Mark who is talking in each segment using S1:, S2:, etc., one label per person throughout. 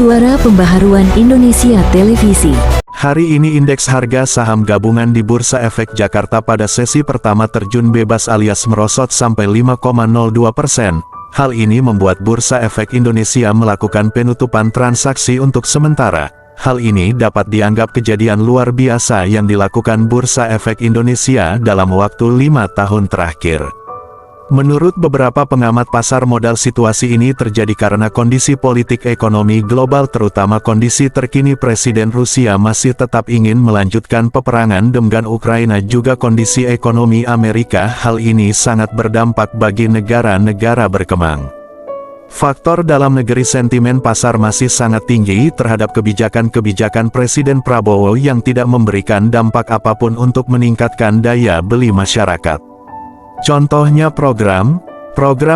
S1: Suara Pembaharuan Indonesia Televisi.
S2: Hari ini indeks harga saham gabungan di Bursa Efek Jakarta pada sesi pertama terjun bebas alias merosot sampai 5,02%. Hal ini membuat Bursa Efek Indonesia melakukan penutupan transaksi untuk sementara. Hal ini dapat dianggap kejadian luar biasa yang dilakukan Bursa Efek Indonesia dalam waktu 5 tahun terakhir. Menurut beberapa pengamat pasar modal, situasi ini terjadi karena kondisi politik ekonomi global, terutama kondisi terkini Presiden Rusia masih tetap ingin melanjutkan peperangan dengan Ukraina, juga kondisi ekonomi Amerika. Hal ini sangat berdampak bagi negara-negara berkembang. Faktor dalam negeri, sentimen pasar masih sangat tinggi terhadap kebijakan-kebijakan Presiden Prabowo yang tidak memberikan dampak apapun untuk meningkatkan daya beli masyarakat. Contohnya program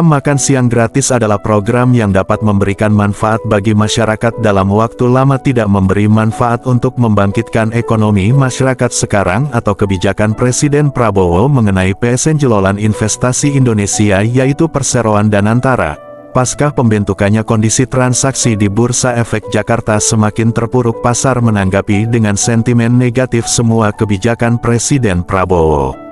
S2: makan siang gratis adalah program yang dapat memberikan manfaat bagi masyarakat dalam waktu lama, tidak memberi manfaat untuk membangkitkan ekonomi masyarakat sekarang, atau kebijakan Presiden Prabowo mengenai PSN Jelolan Investasi Indonesia, yaitu perseroan Danantara. Pasca pembentukannya, kondisi transaksi di Bursa Efek Jakarta semakin terpuruk. Pasar menanggapi dengan sentimen negatif semua kebijakan Presiden Prabowo.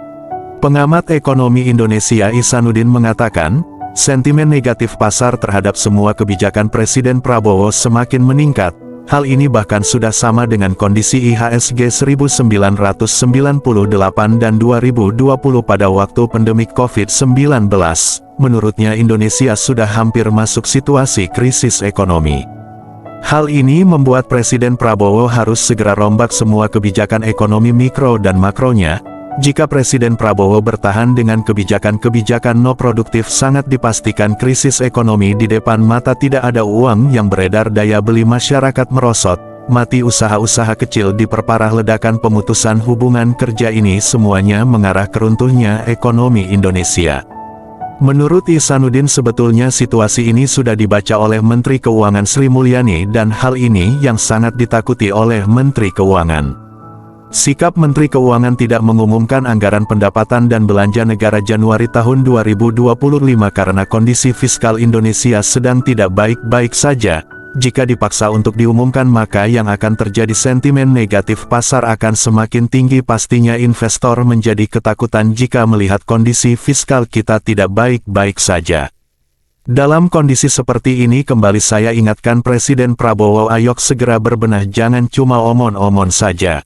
S2: Pengamat ekonomi Indonesia Ihsanuddin mengatakan, sentimen negatif pasar terhadap semua kebijakan Presiden Prabowo semakin meningkat. Hal ini bahkan sudah sama dengan kondisi IHSG 1998 dan 2020 pada waktu pandemik COVID-19. Menurutnya, Indonesia sudah hampir masuk situasi krisis ekonomi. Hal ini membuat Presiden Prabowo harus segera rombak semua kebijakan ekonomi mikro dan makronya. Jika Presiden Prabowo bertahan dengan kebijakan-kebijakan no produktif, sangat dipastikan krisis ekonomi di depan mata. Tidak ada uang yang beredar, daya beli masyarakat merosot, mati usaha-usaha kecil, diperparah ledakan pemutusan hubungan kerja. Ini semuanya mengarah ke runtuhnya ekonomi Indonesia. Menurut Ihsanuddin, sebetulnya situasi ini sudah dibaca oleh Menteri Keuangan Sri Mulyani, dan hal ini yang sangat ditakuti oleh Menteri Keuangan. Sikap Menteri Keuangan tidak mengumumkan anggaran pendapatan dan belanja negara Januari tahun 2025 karena kondisi fiskal Indonesia sedang tidak baik-baik saja. Jika dipaksa untuk diumumkan, maka yang akan terjadi sentimen negatif pasar akan semakin tinggi. Pastinya investor menjadi ketakutan jika melihat kondisi fiskal kita tidak baik-baik saja. Dalam kondisi seperti ini, kembali saya ingatkan Presiden Prabowo, ayo segera berbenah, jangan cuma omon-omon saja.